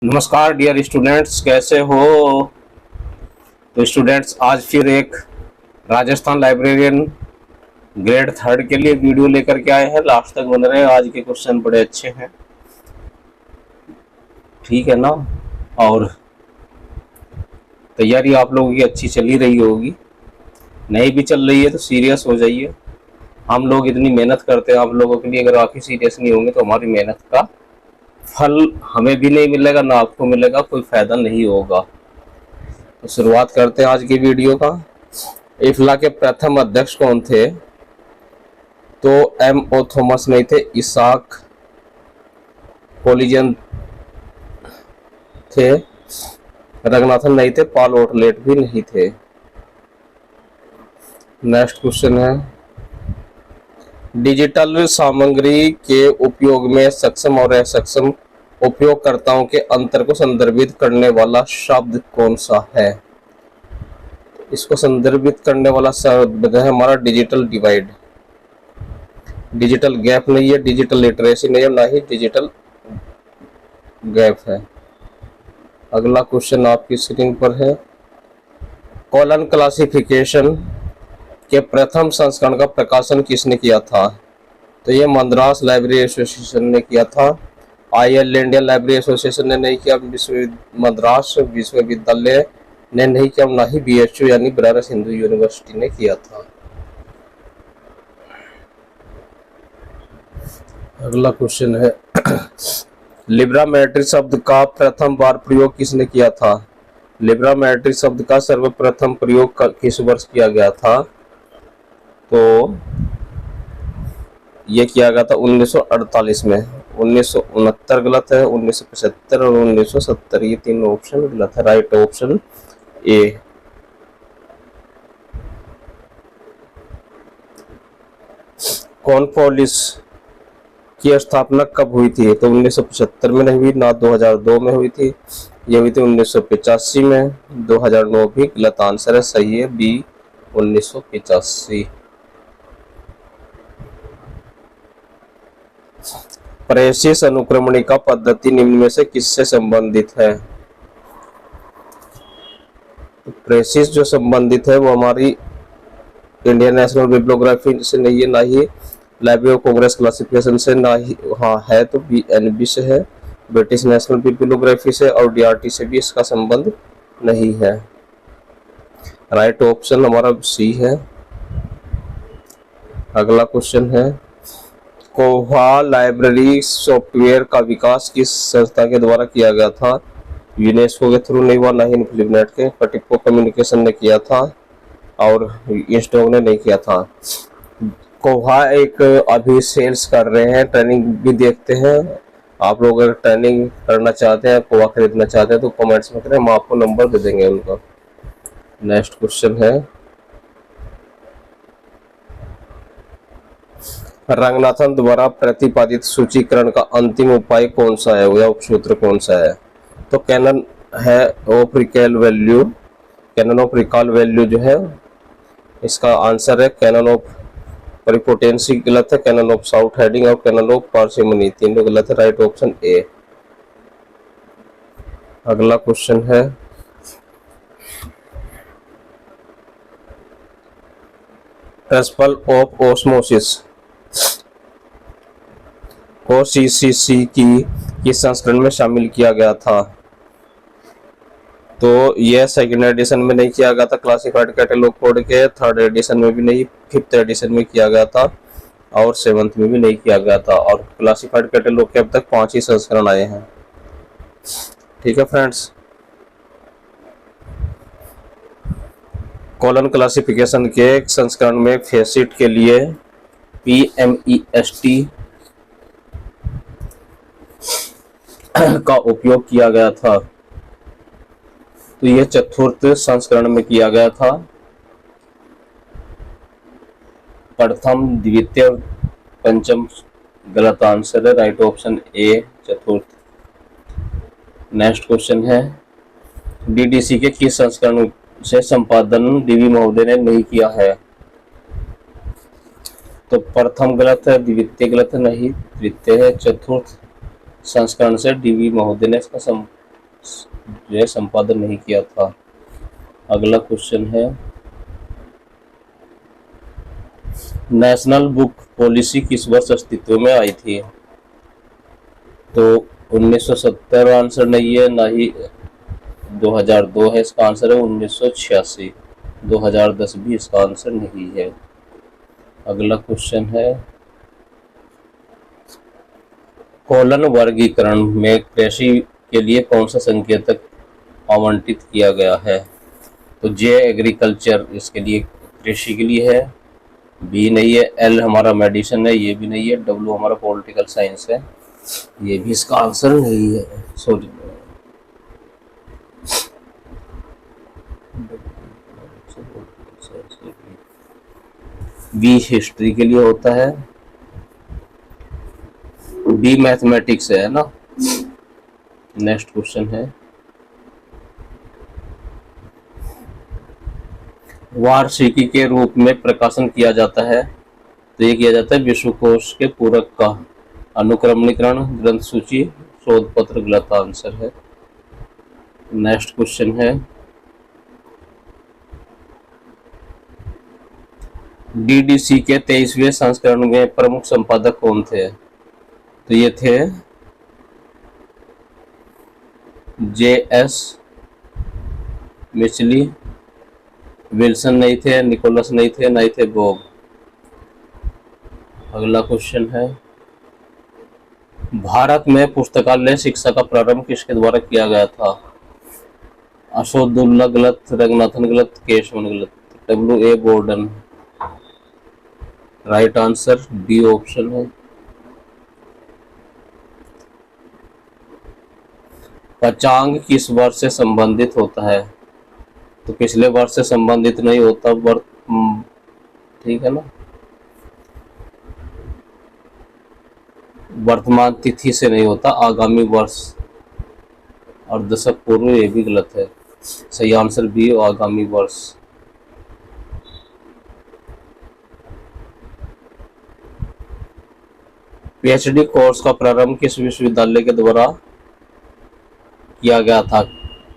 नमस्कार dear students, कैसे हो। तो स्टूडेंट्स, आज फिर एक राजस्थान लाइब्रेरियन ग्रेड थर्ड के लिए वीडियो लेकर के आए हैं। लास्ट तक बन रहे हैं, आज के क्वेश्चन बड़े अच्छे हैं, ठीक है ना। और तैयारी आप लोगों की अच्छी चल ही रही होगी, नहीं भी चल रही है तो सीरियस हो जाइए। हम लोग इतनी मेहनत करते हैं आप लोगों के लिए, अगर आप ही सीरियस नहीं होंगे तो हमारी मेहनत का फल हमें भी नहीं मिलेगा, ना आपको मिलेगा, कोई फायदा नहीं होगा। तो शुरुआत करते हैं आज की वीडियो का। इफ्ला के प्रथम अध्यक्ष कौन थे? तो M.O. थॉमस नहीं थे, इसाक कोलिजन थे, रंगनाथन नहीं थे, पॉल ओटलेट भी नहीं थे। नेक्स्ट क्वेश्चन है, डिजिटल सामग्री के उपयोग में सक्षम और असक्षम उपयोगकर्ताओं के अंतर को संदर्भित करने वाला शब्द कौन सा है? इसको संदर्भित करने वाला शब्द है हमारा डिजिटल डिवाइड। डिजिटल गैप नहीं है, डिजिटल लिटरेसी नहीं है, ना ही डिजिटल गैप है। अगला क्वेश्चन आपकी स्क्रीन पर है, कॉलन क्लासिफिकेशन के प्रथम संस्करण का प्रकाशन किसने किया था? तो ये मद्रास लाइब्रेरी एसोसिएशन ने किया था। IL इंडियन लाइब्रेरी एसोसिएशन ने नहीं किया, मद्रास विश्वविद्यालय ने नहीं किया, ना ही BHU यानी बनारस हिंदू यूनिवर्सिटी ने किया था। अगला क्वेश्चन है, लिब्रामेट्री शब्द का प्रथम बार प्रयोग किसने किया था? लिब्रामेट्री शब्द का सर्वप्रथम प्रयोग किस वर्ष किया गया था? तो ये किया गया था 1948 में। 1969 गलत है, 1975 और 1970, ये तीनों ऑप्शन गलत है। Right option A. कॉन्फोलिस की स्थापना कब हुई थी? तो 1975 में नहीं हुई, ना 2002 में हुई थी, ये हुई थी 1985 में। 2009 भी गलत आंसर है, सही है बी 1985। प्रेसिस अनुक्रमणिका पद्धति निम्न में से किससे संबंधित है? प्रेसिस जो संबंधित है वो हमारी इंडियन नेशनल बिब्लियोग्राफी से नहीं है, ना ही लाइब्रेरी ऑफ कांग्रेस क्लासिफिकेशन से, ना ही हाँ है तो BNB से है, ब्रिटिश नेशनल बिब्लियोग्राफी से, और DRT से भी इसका संबंध नहीं है। राइट ऑप्शन हमारा सी है। अगला क्वेश्चन है, कोहा लाइब्रेरी सॉफ्टवेयर का विकास किस संस्था के द्वारा किया गया था? यूनेस्को के थ्रू नहीं हुआ, ना ही इन्फ्लिनेट के, कटिको कम्युनिकेशन ने किया था और इंस्टॉक ने नहीं किया था। कोहा एक अभी सेल्स कर रहे हैं, ट्रेनिंग भी देखते हैं। आप लोग अगर ट्रेनिंग करना चाहते हैं, कोहा खरीदना चाहते हैं तो कमेंट्स में करें, हम आपको नंबर दे देंगे उनका। नेक्स्ट क्वेश्चन है, रंगनाथन द्वारा प्रतिपादित सूचीकरण का अंतिम उपाय कौन सा है या उपसूत्र कौन सा है? तो कैनन है of recall value, canon of recall value जो है इसका आंसर है कैनन ऑफ परिपोटेंसी गलत है, कैनन ऑफ साउथ हेडिंग और कैनन ऑफ पार्सिमनी, तीनों गलत है। Right option A. अगला क्वेश्चन है, प्रिंसिपल ऑफ ऑस्मोसिस को CCC की किस संस्करण में शामिल किया गया था? तो यह सेकंड एडिशन में नहीं किया गया था, क्लासिफाइड कैटलॉग कोड के थर्ड एडिशन में भी नहीं, फिफ्थ एडिशन में किया गया था और सेवंथ में भी नहीं किया गया था। और क्लासिफाइड कैटलॉग के अब तक 5 ही संस्करण आए हैं। ठीक है फ्रेंड्स, कॉलन क्लासिफिकेशन के संस्करण में फेसिट के लिए PMEST का उपयोग किया गया था, तो यह चतुर्थ संस्करण में किया गया था। प्रथम, द्वितीय, पंचम गलत आंसर है। राइट ऑप्शन ए चतुर्थ। नेक्स्ट क्वेश्चन है, DDC के किस संस्करण से संपादन DV महोदय ने नहीं किया है? तो प्रथम गलत है, द्वितीय गलत है, नहीं द्वितीय है, चतुर्थ संस्करण से DV महोदय ने इसका जो संपादन नहीं किया था। अगला क्वेश्चन है, नेशनल बुक पॉलिसी किस वर्ष अस्तित्व में आई थी? तो 1970 आंसर नहीं है, ना ही 2002 है, इसका आंसर है 1986। 2010 भी इसका आंसर नहीं है। अगला क्वेश्चन है, कॉलन वर्गीकरण में कृषि के लिए कौन सा संकेतक आवंटित किया गया है? तो जे एग्रीकल्चर इसके लिए, कृषि के लिए है। बी नहीं है, एल हमारा मेडिसिन है, ये भी नहीं है, डब्ल्यू हमारा पॉलिटिकल साइंस है, ये भी इसका आंसर नहीं है, सॉरी। बी हिस्ट्री के लिए होता है, बी मैथमेटिक्स है ना। नेक्स्ट क्वेश्चन है, वार्षिकी के रूप में प्रकाशन किया जाता है, तो ये किया जाता है विश्वकोश के पूरक का। अनुक्रमणीकरण, ग्रंथ सूची, शोध पत्र, गलत आंसर है। नेक्स्ट क्वेश्चन है, डीडीसी के 23वें संस्करण में प्रमुख संपादक कौन थे? तो ये थे जे.एस. मिचली, विल्सन नहीं थे, निकोलस नहीं थे, नहीं थे बोब। अगला क्वेश्चन है, भारत में पुस्तकालय शिक्षा का प्रारंभ किसके द्वारा किया गया था? अशोकदुल्ला गलत, रंगनाथन गलत, केशवन गलत, W A Borden. Right answer B option है। पंचांग किस वर्ष से संबंधित होता है? तो पिछले वर्ष से संबंधित नहीं होता, ठीक है ना, वर्तमान तिथि से नहीं होता, आगामी वर्ष और दशक पूर्व, ये भी गलत है। सही आंसर बी, आगामी वर्ष। पीएचडी कोर्स का प्रारंभ किस विश्वविद्यालय के द्वारा किया गया था?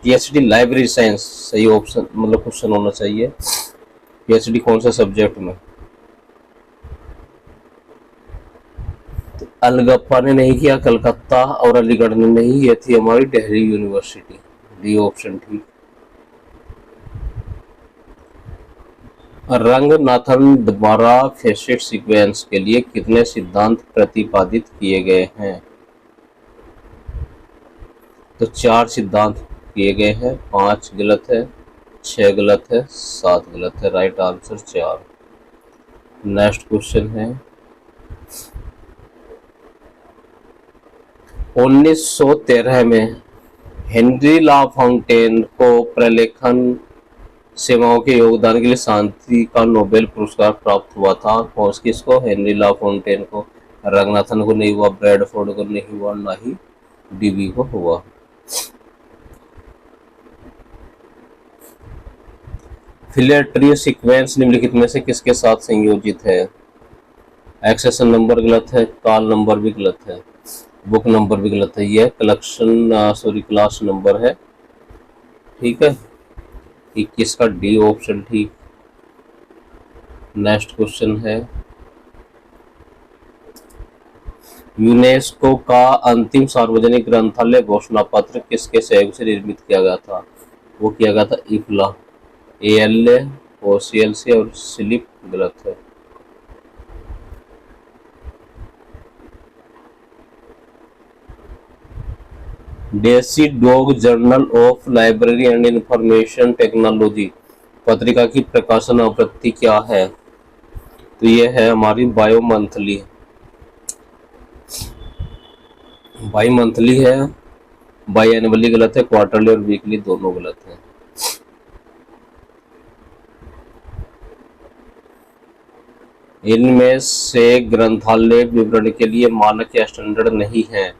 पीएचडी लाइब्रेरी साइंस, सही ऑप्शन मतलब क्वेश्चन होना चाहिए। पीएचडी कौन से सब्जेक्ट में? तो अलगप्पा ने नहीं किया, कलकत्ता और अलीगढ़ ने नहीं, ये थी हमारी दिल्ली यूनिवर्सिटी। डी ऑप्शन ठीक। रंगनाथन द्वारा फेसिट सीक्वेंस के लिए कितने सिद्धांत प्रतिपादित किए गए हैं? तो 4 सिद्धांत किए गए हैं, 5 गलत है, 6 गलत है, 7 गलत है। Right answer 4। नेक्स्ट क्वेश्चन है, 1913 में हेनरी लाफॉन्टेन को प्रलेखन सेवाओं के योगदान के लिए शांति का नोबेल पुरस्कार प्राप्त हुआ था। और किसको? हेनरी लाफॉन्टेन को। रंगनाथन को नहीं हुआ, ब्रैडफोर्ड को नहीं हुआ, ना ही डीवी को हुआ। फिलेटरी सीक्वेंस निम्नलिखित में से किसके साथ संयोजित है? एक्सेशन नंबर गलत है, कॉल नंबर भी गलत है, बुक नंबर भी गलत है, यह क्लास नंबर है। ठीक है, 21 का डी ऑप्शन ठीक। नेक्स्ट क्वेश्चन है, यूनेस्को का अंतिम सार्वजनिक ग्रंथालय घोषणा पत्र किसके सहयोग से निर्मित किया गया था? वो किया गया था इफ्ला, ALA, OCLC और स्लिप गलत है। DESIDOC journal of library and information technology पत्रिका की प्रकाशन आवृत्ति क्या है? तो ये है हमारी बायो मंथली। बाई मंथली है, बाई एनुअली गलत है, क्वार्टरली और वीकली दोनों गलत है। इनमें से ग्रंथालय विवरण के लिए मानक या स्टैंडर्ड नहीं है।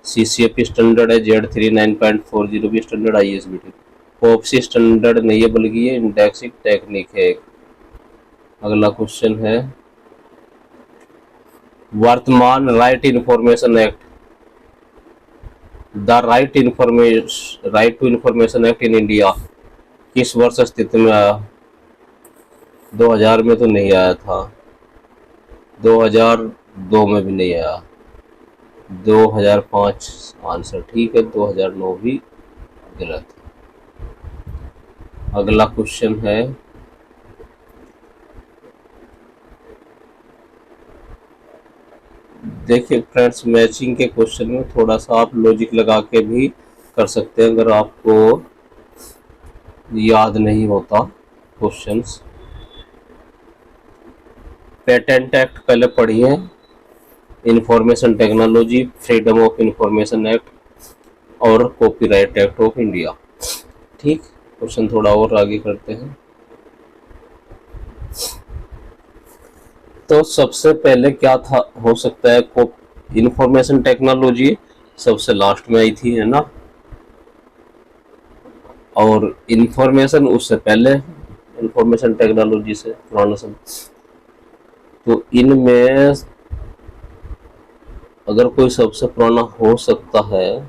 CCF स्टैंडर्ड है, Z3 9.40 भी स्टैंडर्ड, ISBT। POPC स्टैंडर्ड नहीं है, बल्कि ये इंडेक्सिंग टेक्निक है। अगला क्वेश्चन है, वर्तमान right information act the right to information act in India किस वर्ष अस्तित्व में आया? 2000 में तो नहीं आया था, 2002 में भी नहीं आया, 2005 आंसर ठीक है, 2009 भी गलत। अगला क्वेश्चन है, देखिए फ्रेंड्स, मैचिंग के क्वेश्चन में थोड़ा सा आप लॉजिक लगा के भी कर सकते हैं अगर आपको याद नहीं होता क्वेश्चंस। पेटेंट एक्ट पहले पढ़िए, information technology, freedom of information act और कॉपीराइट एक्ट ऑफ इंडिया। ठीक, क्वेश्चन थोड़ा और आगे करते हैं। तो सबसे पहले क्या था हो सकता है? इंफॉर्मेशन टेक्नोलॉजी सबसे लास्ट में आई थी, है ना, और इंफॉर्मेशन उससे पहले, इंफॉर्मेशन टेक्नोलॉजी से पुराना सब। तो इनमें अगर कोई सबसे पुराना हो सकता है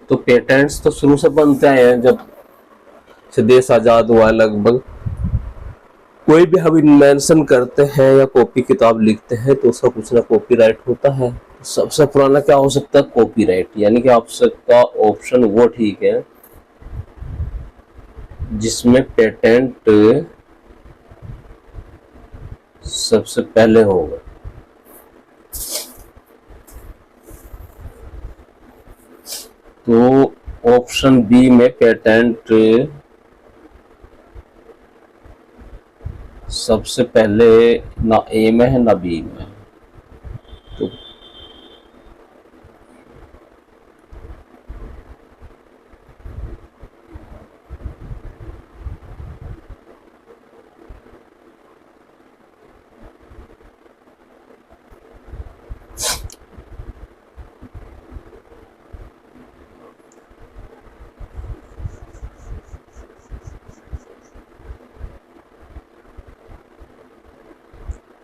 तो पेटेंट्स तो शुरू से बनते आए हैं, जब से देश आजाद हुआ है लगभग। कोई भी हम इन्वेंशन करते हैं या कॉपी किताब लिखते हैं तो उसका कुछ ना कॉपीराइट होता है। सबसे पुराना क्या हो सकता है? कॉपीराइट। यानी कि आप सबका ऑप्शन वो ठीक है जिसमें पेटेंट सबसे पहले होगा। तो ऑप्शन बी में पेटेंट सबसे पहले ना ए में है ना बी में। तो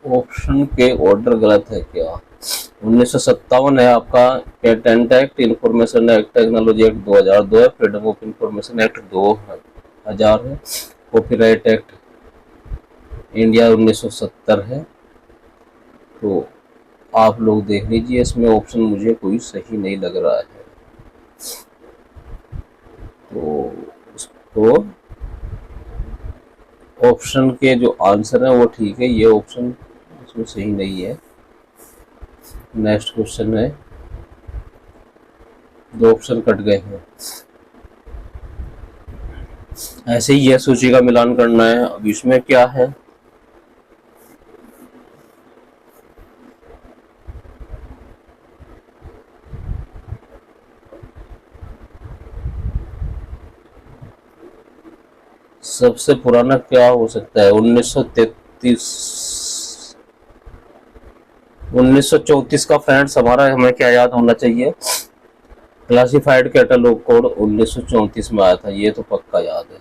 ऑप्शन के ऑर्डर गलत है क्या? 1957 है आपका patent act, information act technology act 2002 है, फ्रीडम ऑफ इंफॉर्मेशन एक्ट 2000 है, कॉपीराइट एक्ट इंडिया 1970 है। तो आप लोग देख लीजिए, इसमें ऑप्शन मुझे कोई सही नहीं लग रहा है। तो इसको ऑप्शन के जो आंसर है वो ठीक है, ये ऑप्शन इसमें सही नहीं है। नेक्स्ट क्वेश्चन है, दो ऑप्शन कट गए हैं। ऐसे ही यह सूची का मिलान करना है। अब इसमें क्या है? सबसे पुराना क्या हो सकता है? 1933, 1934 का फ्रेंड्स हमारा, हमें क्या याद होना चाहिए? क्लासिफाइड कैटलॉग कोड 1934 में आया था, ये तो पक्का याद है।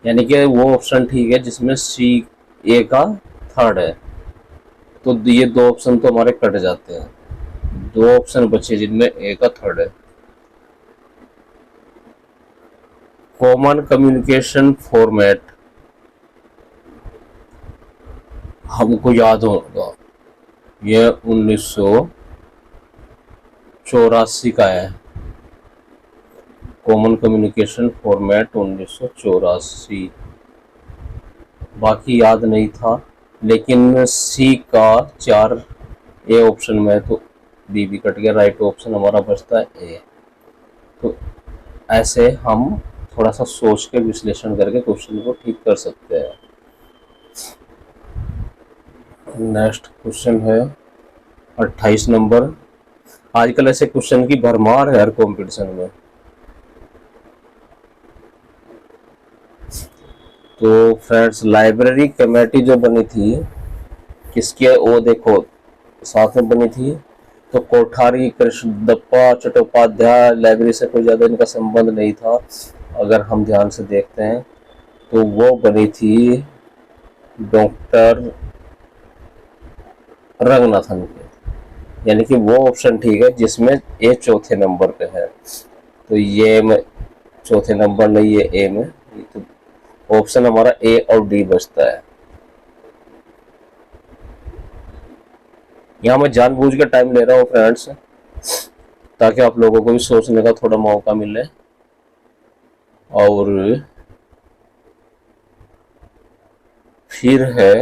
यानी कि वो ऑप्शन ठीक है जिसमें सी ए का थर्ड है। तो ये दो ऑप्शन तो हमारे कट जाते हैं, दो ऑप्शन बचे जिनमें ए का थर्ड है। कॉमन कम्युनिकेशन फॉर्मेट हमको याद होगा, ये 1984 का है। कॉमन कम्युनिकेशन फॉर्मेट 1984, बाकी याद नहीं था। लेकिन सी का 4 ए ऑप्शन में, तो बी भी कट गया, राइट ऑप्शन हमारा बचता है ए। तो ऐसे हम थोड़ा सा सोच के विश्लेषण करके क्वेश्चन को ठीक कर सकते हैं। नेक्स्ट क्वेश्चन है 28 नंबर। आजकल ऐसे क्वेश्चन की भरमार है हर कंपटीशन में। तो फ्रेंड्स, लाइब्रेरी कमेटी जो बनी थी किसकी है? वो देखो साथ में बनी थी। तो कोठारी कृष्णदप्पा चट्टोपाध्याय, लाइब्रेरी से कोई ज़्यादा इनका संबंध नहीं था। अगर हम ध्यान से देखते हैं तो वो बनी थी डॉक्टर रंगनाथन के। यानी कि वो ऑप्शन ठीक है जिसमें ए चौथे नंबर पे है। तो ये में चौथे नंबर नहीं है ए में, तो ऑप्शन हमारा ए और डी बचता है। यहाँ मैं जानबूझ के टाइम ले रहा हूँ फ्रेंड्स, ताकि आप लोगों को भी सोचने का थोड़ा मौका मिले। और फिर है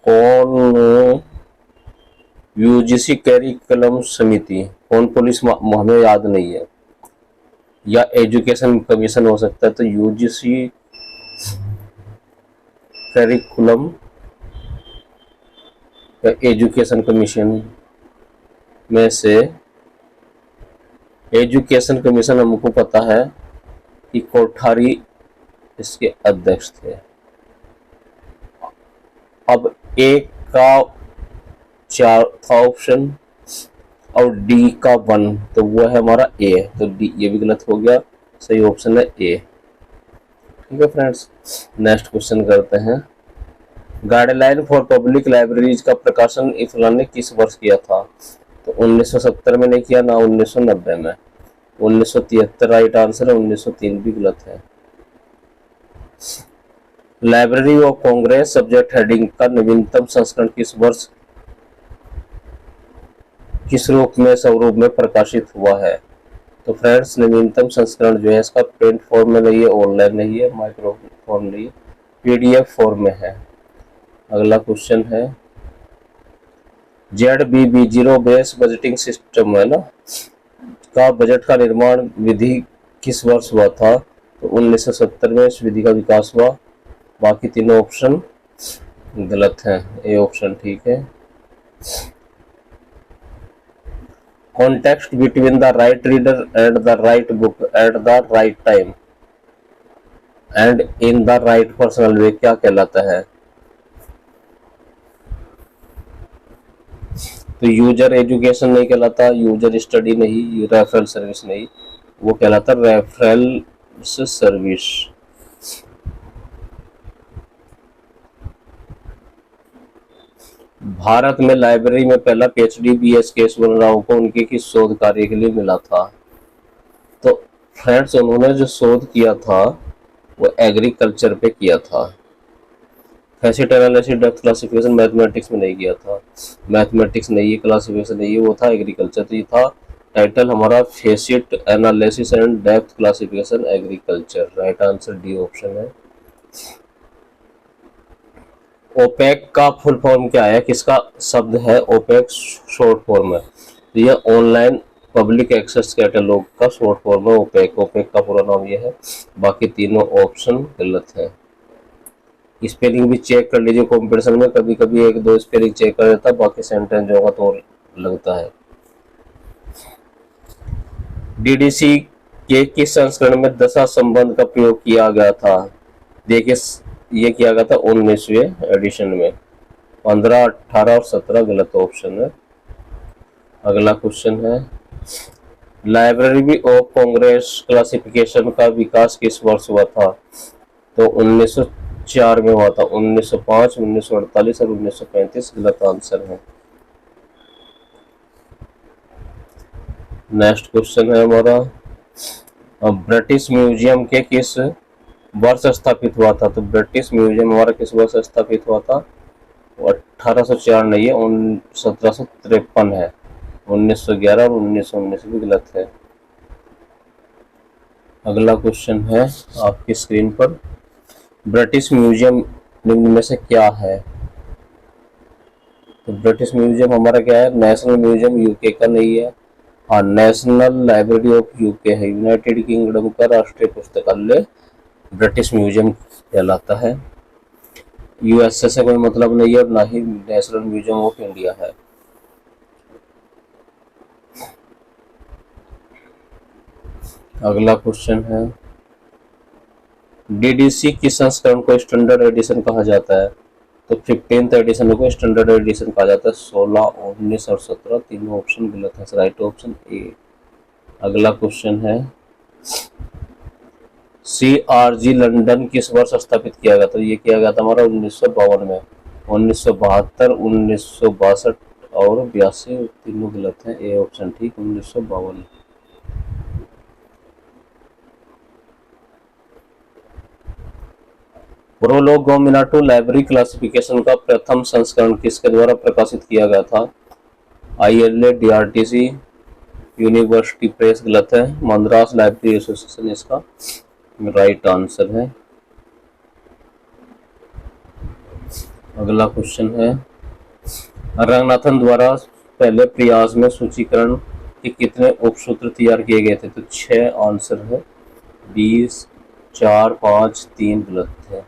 कौन यूजीसी करिकुलम समिति, कौन पुलिस हमें याद नहीं है, या एजुकेशन कमीशन हो सकता है। तो यूजीसी करिकुलम या एजुकेशन कमीशन में से, एजुकेशन कमीशन हमको पता है कि कोठारी इसके अध्यक्ष थे। अब ए का 4 था ऑप्शन और डी का 1, तो वो है हमारा ए, तो डी ये भी गलत हो गया, सही ऑप्शन है ए। ठीक है फ्रेंड्स, नेक्स्ट क्वेश्चन करते हैं। गाइडलाइन फॉर पब्लिक लाइब्रेरीज का प्रकाशन इफला ने किस वर्ष किया था? तो 1970 में नहीं किया, ना 1990 में, 1973 राइट आंसर है, 1903 भी गलत है। Library of Congress subject heading का नवीनतम संस्करण किस वर्ष किस रूप में स्वरूप में प्रकाशित हुआ है? तो फ्रेंड्स, नवीनतम संस्करण जो है इसका प्रिंट फॉर्म में नहीं है, ऑनलाइन नहीं है, माइक्रो फॉर्म नहीं है, पीडीएफ फॉर्म में है। अगला क्वेश्चन है, ZBB zero base budgeting system है ना का बजट का निर्माण विधि किस वर्ष हुआ था? तो 1970 में इस विधि का विकास हुआ। बाकी तीनों ऑप्शन गलत हैं, ए ऑप्शन ठीक है। Context between the right reader and the right book at the right time and in the right personal way क्या कहलाता है? तो यूजर एजुकेशन नहीं कहलाता, यूजर स्टडी नहीं, रेफरल सर्विस नहीं, वो कहलाता रेफरल सर्विस। भारत में लाइब्रेरी में पहला पीएचडी बीएस केशवन राव को उनके किस शोध कार्य के लिए मिला था? तो फ्रेंड्स, उन्होंने जो शोध किया था वो एग्रीकल्चर पे किया था। फैसिट एनालिसिस डेप्थ क्लासिफिकेशन मैथमेटिक्स में नहीं किया था, मैथमेटिक्स नहीं है, क्लासिफिकेशन नहीं है, वो था एग्रीकल्चर। तो ये था टाइटल हमारा, facet analysis and depth classification agriculture. Right answer D option है। ओपेक का फुल फॉर्म क्या है, किसका शब्द है? ओपेक शॉर्ट फॉर्म है, तो यह ऑनलाइन पब्लिक एक्सेस कैटलॉग का शॉर्ट फॉर्म है ओपेक। ओपेक का पूरा नाम यह है। बाकी तीनों ऑप्शन गलत है। स्पेलिंग भी चेक कर लीजिए, कॉम्पिटिशन में कभी कभी 1-2 स्पेलिंग चेक कर देता, बाकी सेंटेंस होगा तो लगता है। डीडीसी के किस संस्करण में दशा संबंध का प्रयोग किया गया था? देखिए, ये किया गया था 19वें एडिशन में। 15, 18 और 17 गलत ऑप्शन है। अगला क्वेश्चन है, लाइब्रेरी ऑफ कांग्रेस क्लासिफिकेशन का विकास किस वर्ष हुआ था? तो 1904 में हुआ था। 1905, 1948 और 1935 गलत आंसर है। नेक्स्ट क्वेश्चन है हमारा, ब्रिटिश म्यूजियम के किस वर्ष स्थापित हुआ था? तो ब्रिटिश म्यूजियम हमारा किस वर्ष स्थापित हुआ था? 1804 नहीं है, 1753 है। 1911 और 1919 भी गलत है। अगला क्वेश्चन है आपकी स्क्रीन पर, ब्रिटिश म्यूजियम निम्न में से क्या है? तो ब्रिटिश म्यूजियम हमारा क्या है? नेशनल म्यूजियम यूके का नहीं है, हाँ नेशनल लाइब्रेरी ऑफ यूके है। यूनाइटेड किंगडम का राष्ट्रीय पुस्तकालय ब्रिटिश म्यूजियम कहलाता है। यूएसए से कोई मतलब नहीं है और ना ही नेशनल म्यूजियम ऑफ इंडिया है। अगला क्वेश्चन है, डीडीसी किस संस्करण को स्टैंडर्ड एडिशन कहा जाता है? तो 15th एडिशन को स्टैंडर्ड एडिशन कहा जाता है। 16, 19 और 17 तीनों ऑप्शन गलत है, राइट ऑप्शन ए। अगला क्वेश्चन है, CRG लंदन किस वर्ष स्थापित किया गया था? ये किया गया था हमारा 1952 में। 1972, 1962 और 82 तीनों गलत है। ए ऑप्शन ठीक 1952। प्रोलोगोमिनाटो लाइब्रेरी क्लासिफिकेशन का प्रथम संस्करण किसके द्वारा प्रकाशित किया गया था? ILA, DRTC, यूनिवर्सिटी प्रेस गलत है। मद्रास लाइब्रेरी एसोसिएशन इसका राइट आंसर है। अगला क्वेश्चन है, रंगनाथन द्वारा पहले प्रयास में सूचीकरण के कितने उपसूत्र तैयार किए गए थे? तो 6 आंसर है। 20, 4, 5, 3 गलत है।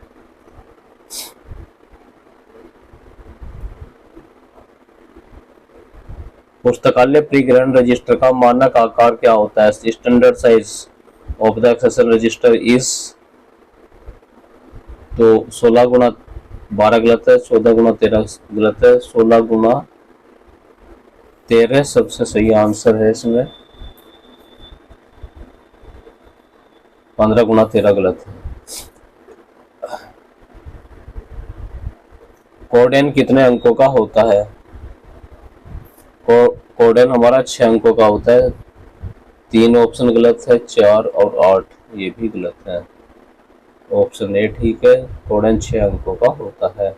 पुस्तकालय परिग्रहण रजिस्टर का मानक आकार क्या होता है? Standard size of the accession register is, तो 16 गुना 12 गलत है, 14 गुना 13 गलत है, 16 गुना 13 सबसे सही आंसर है इसमें, 15 गुना 13 गलत है। कोडेन कितने अंकों का होता है? कोडेन हमारा 6 अंकों का होता है। 3 ऑप्शन गलत है, 4 और 8 ये भी गलत है। ऑप्शन ए ठीक है, कोडेन 6 अंकों का होता है।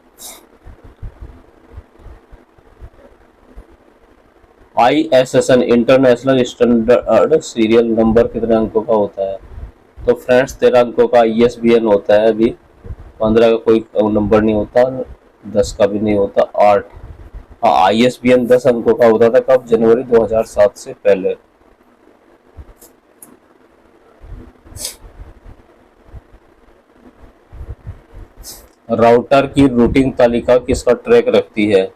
ISSN international standard serial number कितने अंकों का होता है? तो फ्रेंड्स 13 अंकों का ISBN होता है। अभी 15 का कोई नंबर नहीं होता, 10 का भी नहीं होता। 8 हाँ, ISBN 10 अंकों का होता था। कब? जनवरी 2007 से पहले। राउटर की रूटिंग तालिका किसका ट्रैक रखती है?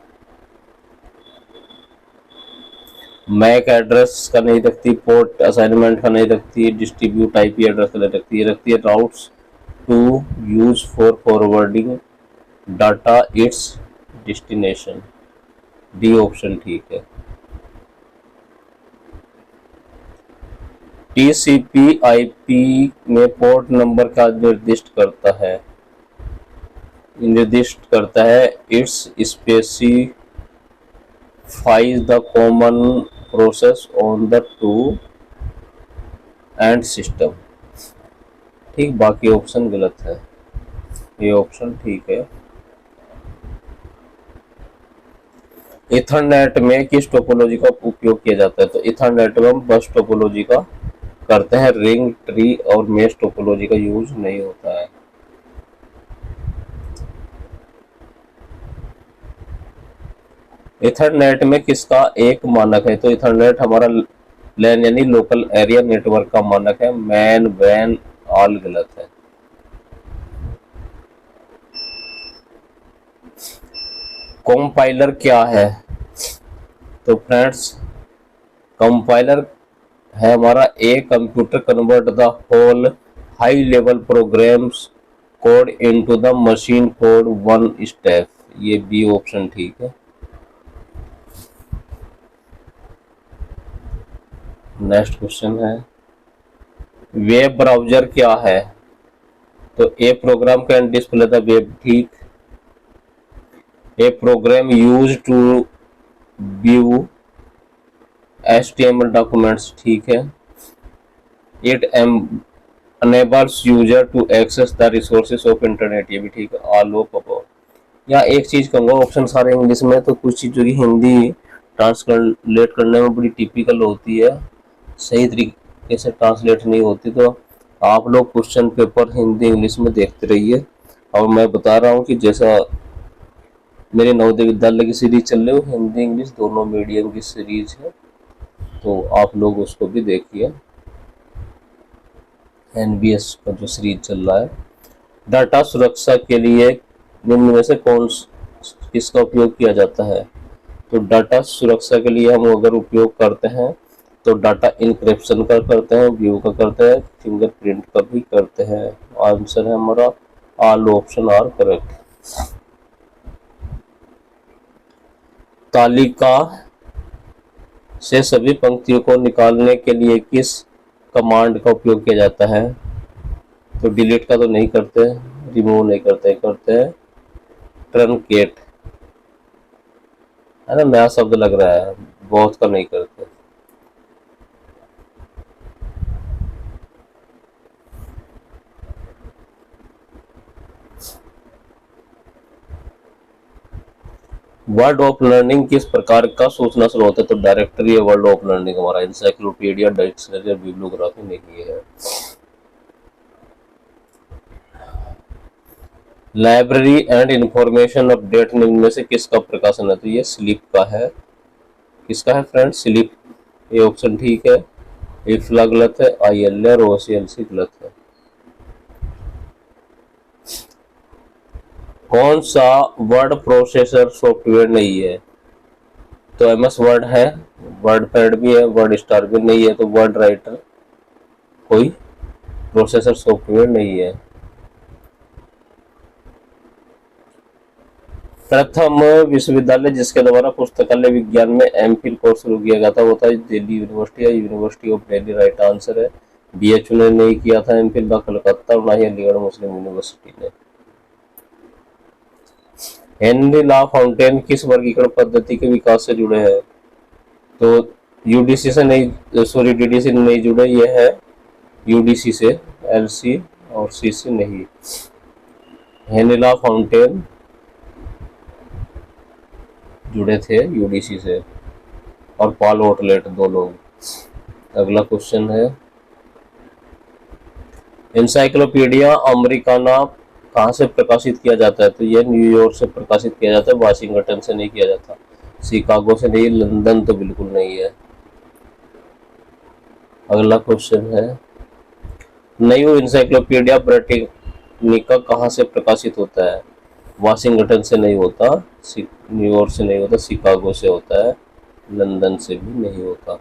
मैक एड्रेस का नहीं रखती, पोर्ट असाइनमेंट का नहीं रखती, डिस्ट्रीब्यूट IP एड्रेस का नहीं रखती, ये रखती है routes to use for forwarding data its destination. D option ठीक है। TCP/IP में पोर्ट नंबर का निर्दिष्ट करता है? It's specifies the common process on the two and system. ठीक, बाकी ऑप्शन गलत है। ये ऑप्शन ठीक है। इथरनेट में किस टोपोलॉजी का उपयोग किया जाता है? तो इथरनेट में हम बस टोपोलॉजी का करते हैं, रिंग, ट्री और मेश टोपोलॉजी का यूज नहीं होता है। इथरनेट में किसका एक मानक है? तो इथरनेट हमारा लैन यानी लोकल एरिया नेटवर्क का मानक है। मैन, वैन, ऑल गलत है। कंपाइलर क्या है? तो फ्रेंड्स कंपाइलर है हमारा a computer convert the whole high level programs code into the machine code one step. ये बी ऑप्शन ठीक है। नेक्स्ट क्वेश्चन है, वेब ब्राउजर क्या है? तो a program can display the web ठीक। A program use to view HTML documents ठीक है। It enables user to access the resources of internet ये भी ठीक है। All of above. यहाँ एक चीज कहूँगा, ऑप्शन सारे इंग्लिश में, तो कुछ चीज़ों की हिंदी ट्रांसलेट करने में बड़ी टिपिकल होती है, सही तरीके से ट्रांसलेट नहीं होती। तो आप लोग क्वेश्चन पेपर हिंदी इंग्लिश में देखते रहिए। और मैं बता रहा हूँ कि जैसा मेरे नवोदय विद्यालय की सीरीज चल रही है, हिंदी इंग्लिश दोनों मीडियम की सीरीज है, तो आप लोग उसको भी देखिए। NBS का जो सीरीज चल रहा है। डाटा सुरक्षा के लिए निम्न में से किसका उपयोग किया जाता है? तो डाटा सुरक्षा के लिए हम अगर उपयोग करते हैं तो डाटा इंक्रिप्शन का करते हैं, व्यू का करते हैं, फिंगरप्रिंट का भी करते हैं। आंसर है हमारा ऑल ऑप्शन आर करेक्ट। तालिका से सभी पंक्तियों को निकालने के लिए किस कमांड का उपयोग किया जाता है? तो डिलीट का तो नहीं करते, रिमूव नहीं करते हैं ट्रंकेट है ना, नया शब्द लग रहा है, बहुत का नहीं करते। वर्ल्ड ऑफ लर्निंग किस प्रकार का सूचना स्रोत है? तो डायरेक्टरी है वर्ल्ड ऑफ लर्निंग हमारा, इंसाइक्लोपीडिया, डिक्शनरी और बिब्लियोग्राफी नहीं है। लाइब्रेरी एंड इंफॉर्मेशन अपडेट निम्न में से किसका प्रकाशन है? तो ये स्लिप का है। किसका है फ्रेंड? स्लिप। ये ऑप्शन ठीक है। इफ्ला गलत है, ILA और OCLC गलत है। कौन सा वर्ड प्रोसेसर सॉफ्टवेयर नहीं है? तो MS वर्ड है, वर्ड पैड भी है, वर्ड स्टार भी नहीं है, तो वर्ड राइटर कोई प्रोसेसर सॉफ्टवेयर नहीं है। प्रथम विश्वविद्यालय जिसके द्वारा पुस्तकालय विज्ञान में MPhil कोर्स शुरू किया गया था वो था दिल्ली यूनिवर्सिटी या university of Delhi. Right answer है। BHU ने नहीं किया था MPhil, ना कलकत्ता और ना ही अलीगढ़ मुस्लिम यूनिवर्सिटी ने। हेनरी ला फाउंटेन किस वर्गीकरण पद्धति के विकास से जुड़े हैं? तो UDC से नहीं, सॉरी DDC से नहीं जुड़े, ये है UDC से, LC और CC नहीं। हेनरी ला फाउंटेन जुड़े थे UDC से, और पॉल ओटलेट, दो लोग। अगला क्वेश्चन है, इंसाइक्लोपीडिया अमेरिकाना कहाँ से प्रकाशित किया जाता है? तो यह न्यूयॉर्क से प्रकाशित किया जाता है, वाशिंगटन से नहीं किया जाता, शिकागो से नहीं, लंदन तो बिल्कुल नहीं है। अगला क्वेश्चन है, न्यू इंसाइक्लोपीडिया ब्रिटानिका कहाँ से प्रकाशित होता है? वाशिंगटन से नहीं होता, न्यूयॉर्क से नहीं होता, शिकागो से होता है, लंदन से भी नहीं होता।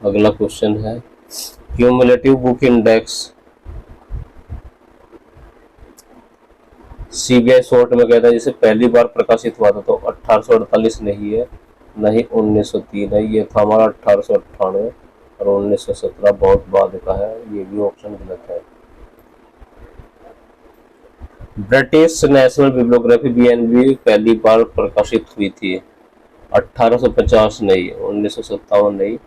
अगला क्वेश्चन है, cumulative book index CBI short में कहता है जिसे पहली बार प्रकाशित हुआ था, तो 1848 नहीं है, नहीं 1903 है, ये था हमारा 1898, और 1917 बहुत बाद का है, ये भी ऑप्शन गलत है। ब्रिटिश नेशनल बिब्लियोग्राफी BNB पहली बार प्रकाशित हुई थी 1850 नहीं, 1957 नहीं,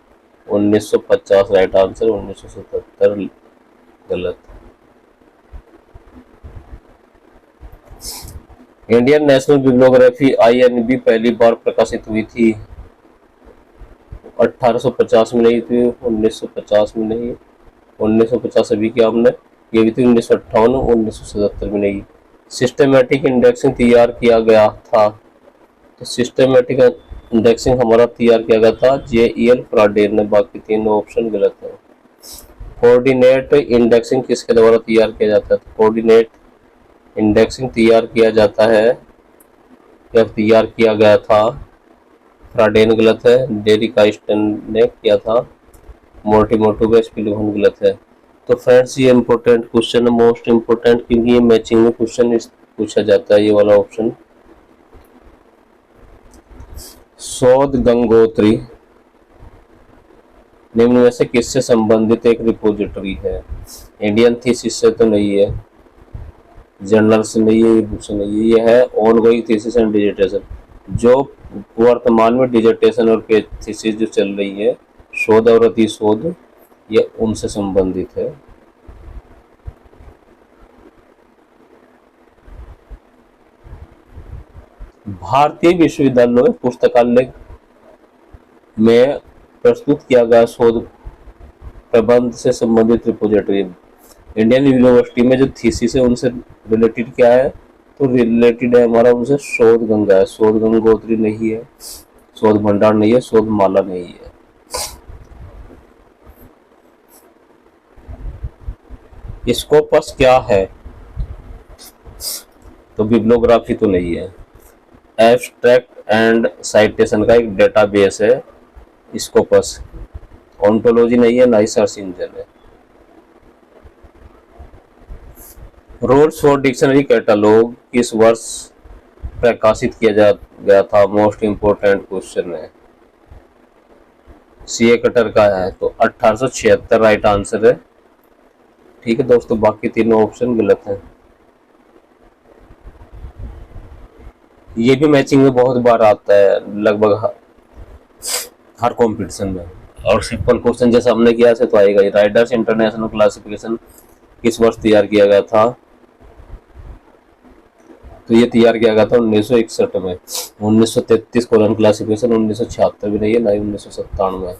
1950 राइट आंसर, 1977 गलत। इंडियन नेशनल बिब्लियोग्राफी INB पहली बार प्रकाशित हुई थी 1850 में नहीं थी, 1950 में नहीं, 1950 अभी क्या हमने, ये भी थी 1958, 1977 में नहीं। सिस्टमेटिक इंडेक्सिंग तैयार किया गया था, तो सिस्टमेटिक इंडेक्सिंग हमारा तैयार किया गया था JEL फ्राडेन ने, बाकी तीनों ऑप्शन गलत है। कोऑर्डिनेट इंडेक्सिंग किसके द्वारा तैयार किया जाता है? तो कोऑर्डिनेट इंडेक्सिंग तैयार किया जाता है या तैयार किया गया था, फ्राडेन गलत है, डेरिक आइंस्टाइन ने किया था, मोर्टिमर स्पिलमैन गलत है। तो फ्रेंड्स ये इंपॉर्टेंट क्वेश्चन है, मोस्ट इंपॉर्टेंट, क्योंकि ये मैचिंग में क्वेश्चन पूछा जाता है, ये वाला ऑप्शन। शोध गंगोत्री निम्न में से किससे संबंधित एक रिपोजिटरी है? इंडियन थीसिस से तो नहीं है, जर्नल से नहीं है, बुक से नहीं है, ये है ऑनगोइंग थीसिस एंड डिसर्टेशन, जो वर्तमान में डिसर्टेशन और थीसिस जो चल रही है, शोध और अतिशोध, ये उनसे संबंधित है। भारतीय विश्वविद्यालयों में पुस्तकालय में प्रस्तुत किया गया शोध प्रबंध से संबंधित रिपोजिटरी, इंडियन यूनिवर्सिटी में जो थीसिस है उनसे रिलेटेड क्या है? तो रिलेटेड है हमारा उनसे शोध गंगा है, शोध गंगोत्री नहीं है, शोध भंडार नहीं है, शोध माला नहीं है। स्कोपस क्या है? तो बिब्लियोग्राफी तो नहीं है, एब्स्ट्रैक्ट एंड साइटेशन का एक डेटाबेस है स्कोपस, ओंटोलॉजी नहीं है, ना ही सर्च इंजन है। रूल्स फॉर डिक्शनरी कैटलॉग किस वर्ष प्रकाशित किया गया था? मोस्ट इंपोर्टेंट क्वेश्चन है, CA कटर का है, तो 1876 राइट आंसर है। ठीक है दोस्तों, बाकी तीनों ऑप्शन गलत हैं। ये भी मैचिंग में बहुत बार आता है, लगभग हर कंपटीशन में। और सिंपल क्वेश्चन जैसा हमने किया से तो आएगा ही। राइडर्स इंटरनेशनल क्लासिफिकेशन किस वर्ष तैयार किया गया था? तो ये तैयार किया गया था 1961 में। 1933 कोलन क्लासिफिकेशन 1976 भी नहीं है, ना ही 1997।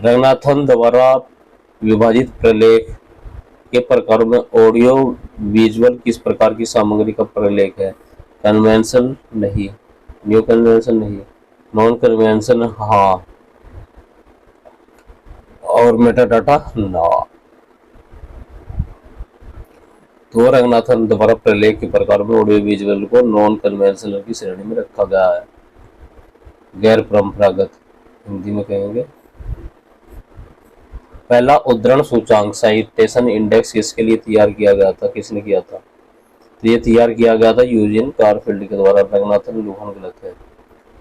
रंगनाथन द्वारा विभाजित प्रलेख के प्रकारों में ऑडियो विजुअल किस प्रकार की सामग्री का प्रलेख है? कन्वेंशन नहीं, न्यू कन्वेंशन नहीं, नॉन कन्वेंशन हाँ, और मेटा डाटा ना। तो रंगनाथन द्वारा प्रलेख के प्रकार में ऑडियो विजुअल को नॉन कन्वेंशनल की श्रेणी में रखा गया है, गैर परंपरागत हिंदी में कहेंगे। पहला उद्धरण सूचांक साइटेशन इंडेक्स किसके लिए तैयार किया गया था? किसने किया था? तो ये तैयार किया गया था यूजिन कारफील्ड के द्वारा। रंगनाथन लूहन गलत है,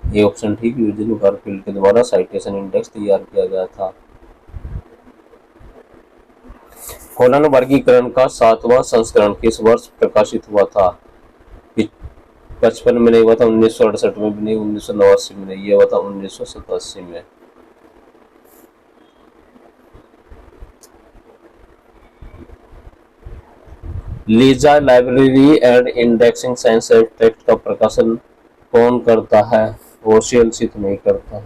ये ऑप्शन ठीक। यूजिन कारफील्ड के द्वारा साइटेशन इंडेक्स तैयार किया गया था। कोलन वर्गीकरण का 7वां संस्करण किस वर्ष प्रकाशित हुआ था? 55 में नहीं हुआ था, 1968 में भी नहीं, 1989 में नहीं, ये हुआ था 1987 में। Lisa library and indexing science abstract का प्रकाशन कौन करता है? ओशियलसी तो नहीं करता।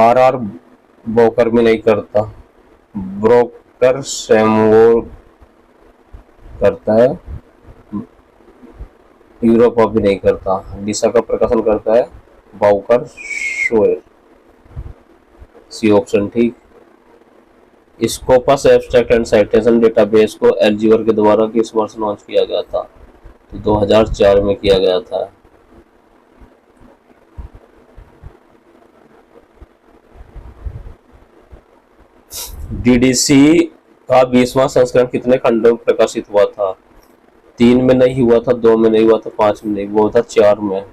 आर बोकर भी नहीं करता। ब्रोकर सैमुअल करता है। यूरोपा भी नहीं करता। लिसा का प्रकाशन करता है बाउकर शोयर। सी ऑप्शन ठीक। Scopus abstract and citation database को एल्जीवर के द्वारा किस वर्ष लॉन्च किया गया था? तो 2004 में किया गया था। डीडीसी का 20वां संस्करण कितने खंडों में प्रकाशित हुआ था? 3 में नहीं हुआ था, 2 में नहीं हुआ था, 5 में नहीं हुआ था, 4 में।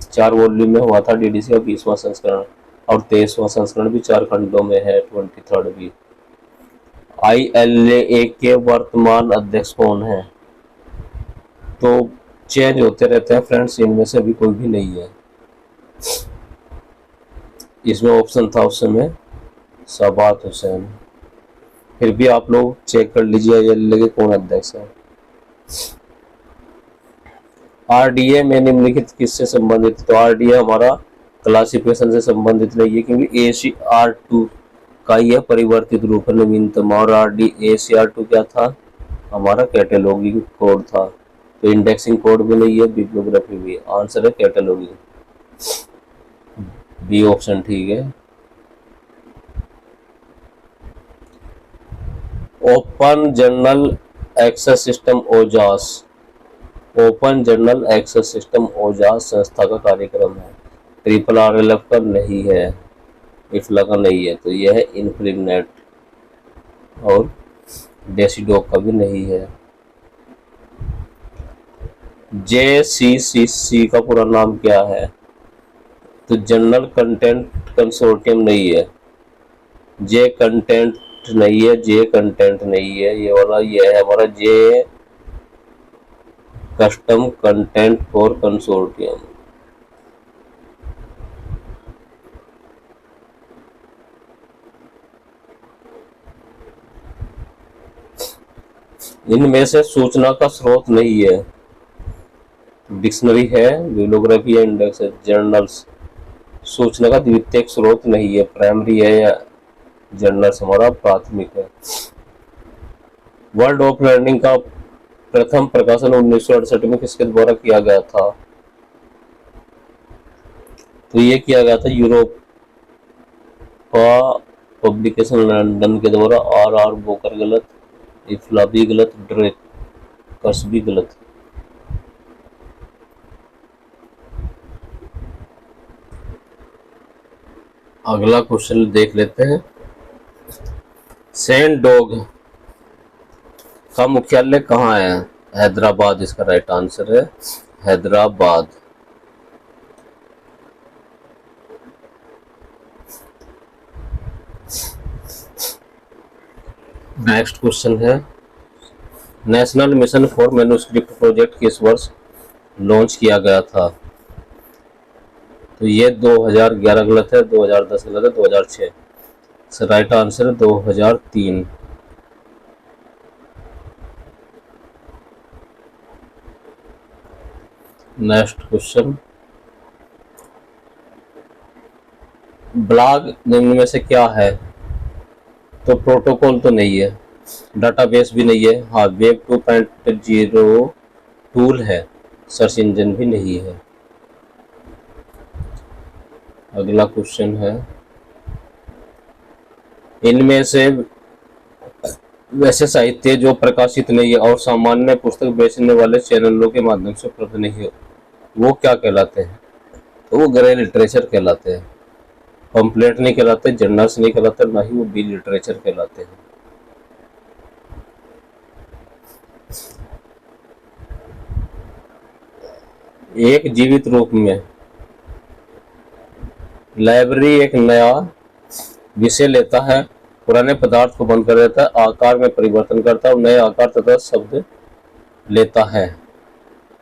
4 वॉल्यूम में हुआ था डीडीसी का 20वां संस्करण। और 23वां संस्करण भी 4 खंडों में है, 23rd भी। ILA के वर्तमान अध्यक्ष कौन है? तो चेंज होते रहते हैं फ्रेंड्स, इनमें से अभी कोई भी नहीं है। इसमें ऑप्शन था उस समय सबात हुसैन। फिर भी आप लोग चेक कर लीजिए ILA कौन अध्यक्ष है। RDA में निम्नलिखित किससे संबंधित? तो RDA हमारा क्लासिफिकेशन से संबंधित नहीं है, क्योंकि ACR2 का यह परिवर्तित रूप है नवीनतम। और ACR2 क्या था? हमारा कैटेलॉगिंग कोड था। तो इंडेक्सिंग कोड भी नहीं है, बिब्लियोग्राफी भी। आंसर है कैटेलॉगिंग, बी ऑप्शन ठीक है। Open journal access system OJAS, open journal access system OJAS संस्था का कार्यक्रम है। RRLF का नहीं है, इफ्ला का नहीं है, तो यह है इन्फ्लिनेट। और डेसीडॉक का भी नहीं है। JCCC का पूरा नाम क्या है? तो जनरल कंटेंट कंसोर्टियम नहीं है, जे कंटेंट नहीं है, जे कंटेंट नहीं है, ये वाला ये है हमारा जे कस्टम कंटेंट फॉर कंसोर्टियम। इनमें से सूचना का स्रोत नहीं है। डिक्शनरी है, बिब्लियोग्राफी है, इंडेक्स है, जर्नल्स। सूचना का द्वितीयक स्रोत नहीं है, प्राइमरी है या जर्नल्स हमारा प्राथमिक है। वर्ल्ड ऑफ लर्निंग का प्रथम प्रकाशन 1968 में किसके द्वारा किया गया था? तो ये किया गया था यूरोप का पब्लिकेशन लंदन के द्वारा। RR बोकर गलत, इफ्ला भी गलत, ड्रेकस भी गलत। अगला क्वेश्चन देख लेते हैं। सेंट डॉग का मुख्यालय कहाँ है? हैदराबाद इसका राइट आंसर है, हैदराबाद। नेक्स्ट क्वेश्चन है, national mission for manuscript project किस वर्ष लॉन्च किया गया था? तो ये 2011 गलत है, 2010 गलत है, 2006। सो राइट आंसर है 2003। नेक्स्ट क्वेश्चन, ब्लॉग निम्न में से क्या है? तो प्रोटोकॉल तो नहीं है, डाटाबेस भी नहीं है, हाँ वेब 2.0 टूल है, सर्च इंजन भी नहीं है। अगला क्वेश्चन है, इनमें से वैसे साहित्य जो प्रकाशित नहीं है और सामान्य पुस्तक बेचने वाले चैनलों के माध्यम से उपलब्ध नहीं है, वो क्या कहलाते हैं? तो वो ग्रे लिटरेचर कहलाते हैं। पम्पलेट नहीं कहलाते, जर्नल्स नहीं कहलाते, ना ही वो बी लिटरेचर कहलाते हैं। एक जीवित रूप में लाइब्रेरी एक नया विषय लेता है, पुराने पदार्थ को बंद कर देता है, आकार में परिवर्तन करता है और नए आकार तथा शब्द लेता है।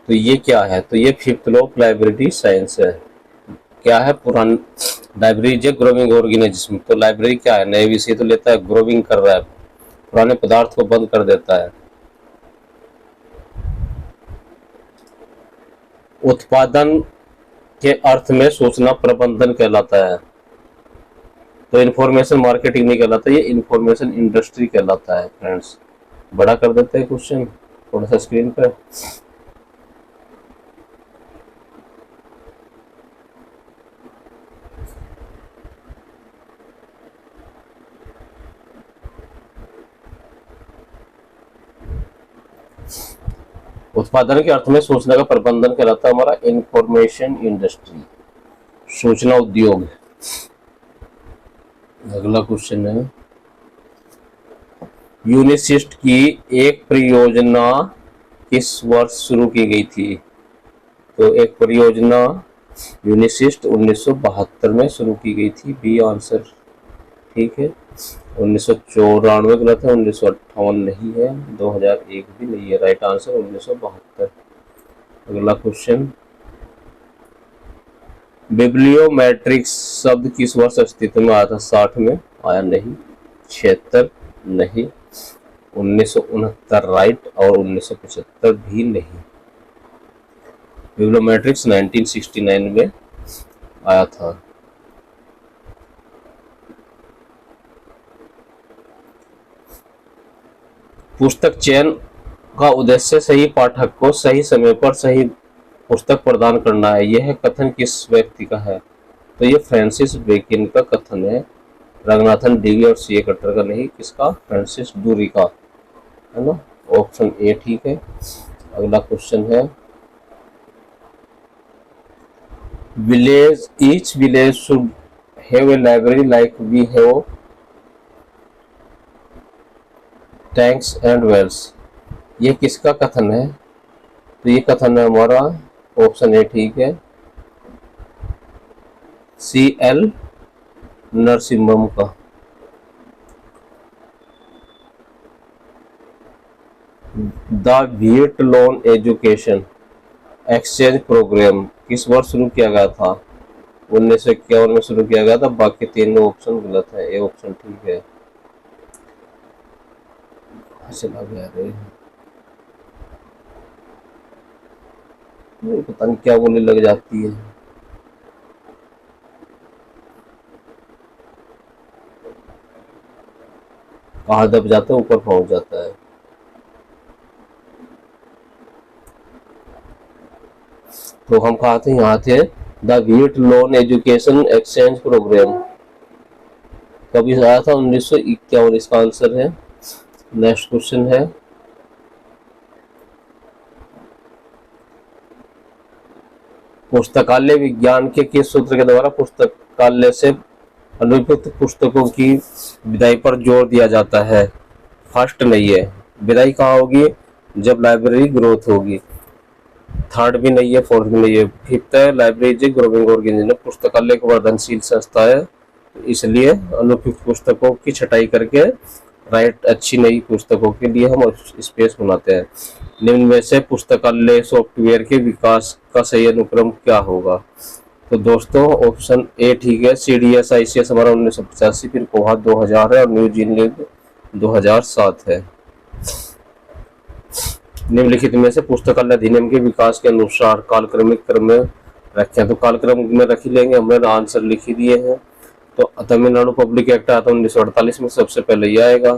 तो ये क्या है? तो ये fifth law of library science है। क्या है? पुरानी लाइब्रेरी जो ग्रोविंग ऑर्गेनिज्म, तो लाइब्रेरी क्या है? नए विषय तो लेता है, ग्रोविंग कर रहा है, पुराने पदार्थ को बंद कर देता है। उत्पादन के अर्थ में सूचना प्रबंधन कहलाता है। तो इंफॉर्मेशन मार्केटिंग नहीं कहलाता, ये इंफॉर्मेशन इंडस्ट्री कहलाता है। फ्रेंड्स बड़ा कर देते हैं क्वेश्चन थोड़ा सा स्क्रीन पर। उत्पादन के अर्थ में सूचना का प्रबंधन कहलाता है हमारा इंफॉर्मेशन इंडस्ट्री, सूचना उद्योग। अगला क्वेश्चन है, यूनिसिस्ट की एक परियोजना किस वर्ष शुरू की गई थी? तो एक परियोजना यूनिसिस्ट 1972 में शुरू की गई थी, बी आंसर ठीक है। 1994 गलत है, 1958 नहीं है, 2001 भी नहीं है, राइट आंसर 1972। अगला क्वेश्चन, बिब्लियोमेट्रिक्स शब्द किस वर्ष अस्तित्व में आया था? 60 में आया नहीं, 76 नहीं, 1969 राइट और 1975 भी नहीं। बिब्लियोमेट्रिक्स 1969 में आया था। पुस्तक चयन का उद्देश्य सही पाठक को सही समय पर सही पुस्तक प्रदान करना है। यह कथन किस व्यक्ति का है? तो ये फ्रांसिस बेकिन का कथन है, रंगनाथन डीवी और सी ए कट्टर का नहीं। किसका? फ्रांसिस डूरी का, है ना। ऑप्शन ए ठीक है। अगला क्वेश्चन है, each village should have a library like we have tanks and wells। ये किसका कथन है? तो ये कथन है हमारा ऑप्शन ए ठीक है, CL नरसिम्हम का। The Viet Lon education exchange programme किस वर्ष शुरू किया गया था? 1951 में शुरू किया गया था। बाकी तीनों ऑप्शन गलत है, ए ऑप्शन ठीक है। चला गया रे, पता नहीं क्या बोलने लग जाती है। कहाँ दब जाता है, ऊपर पहुंच जाता है। तो हम कहा थे, यहाँ थे the Viet Lon education exchange programme कभी आया था? 1951, इसका आंसर है। नेक्स्ट क्वेश्चन है, पुस्तकालय विज्ञान के किस सूत्र के द्वारा पुस्तकालय से अनुपयुक्त पुस्तकों की विदाई पर जोर दिया जाता है? फर्स्ट नहीं है, विदाई कहाँ होगी? जब लाइब्रेरी ग्रोथ होगी। थर्ड भी नहीं है, फोर्थ भी नहीं है। फिफ्थ है, लाइब्रेरी ग्रोविंग ऑर्गेनिज्म, पुस्तकालय एक वर्धनशील संस्था है, इसलिए अनुपयुक्त पुस्तकों की छटाई करके राइट, अच्छी नई पुस्तकों के लिए हम स्पेस बनाते हैं। निम्न में से पुस्तकालय सॉफ्टवेयर के विकास का सही अनुक्रम क्या होगा? तो दोस्तों ऑप्शन ए ठीक है, CDS ICS हमारा 1985, फिर कोहा 2000 है और न्यू जीलैंड 2007 है। निम्नलिखित में से पुस्तकालय अधिनियम के विकास के अनुसार कालक्रमिक क्रम में रखें, तो कालक्रम में रख ही लेंगे, हमने आंसर लिख ही दिए हैं। तो तमिलनाडु पब्लिक एक्ट आया था 1948 में, सबसे पहले ये आएगा।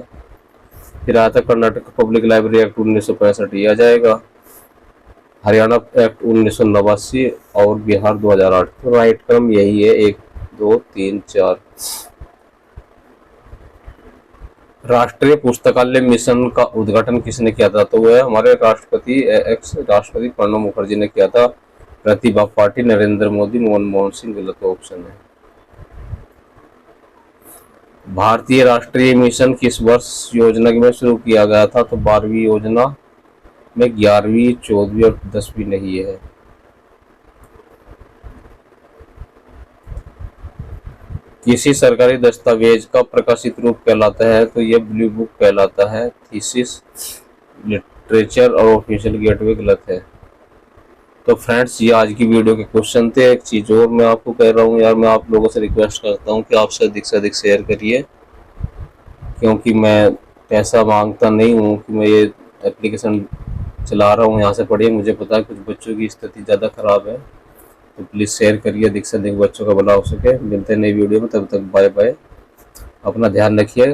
फिर आया था कर्नाटक पब्लिक लाइब्रेरी एक्ट 1965, ये आ जाएगा। हरियाणा एक्ट 1989 और बिहार 2008। तो राइट क्रम यही है, 1 2 3 4। राष्ट्रीय पुस्तकालय मिशन का उद्घाटन किसने किया था? तो वह हमारे राष्ट्रपति प्रणब मुखर्जी ने किया था। प्रतिभा पाटिल, नरेंद्र मोदी, मनमोहन सिंह। गलत ऑप्शन है। भारतीय राष्ट्रीय मिशन किस वर्ष योजना में शुरू किया गया था? तो 12वीं योजना में 11वीं, 14वीं और 10वीं नहीं है। किसी सरकारी दस्तावेज का प्रकाशित रूप कहलाता है? तो यह ब्लू बुक कहलाता है। थीसिस, लिटरेचर और ऑफिशियल गेटवे गलत है। तो फ्रेंड्स ये आज की वीडियो के क्वेश्चन थे। एक चीज़ और मैं आपको कह रहा हूँ यार, मैं आप लोगों से रिक्वेस्ट करता हूँ कि आप से अधिक शेयर करिए, क्योंकि मैं पैसा मांगता नहीं हूँ कि मैं ये एप्लीकेशन चला रहा हूँ, यहाँ से पढ़िए। मुझे पता है कुछ बच्चों की स्थिति ज़्यादा ख़राब है, तो प्लीज़ शेयर करिए, अधिक से अधिक बच्चों का भला हो सके। मिलते हैं नई वीडियो में, तब तक बाय बाय, अपना ध्यान रखिए।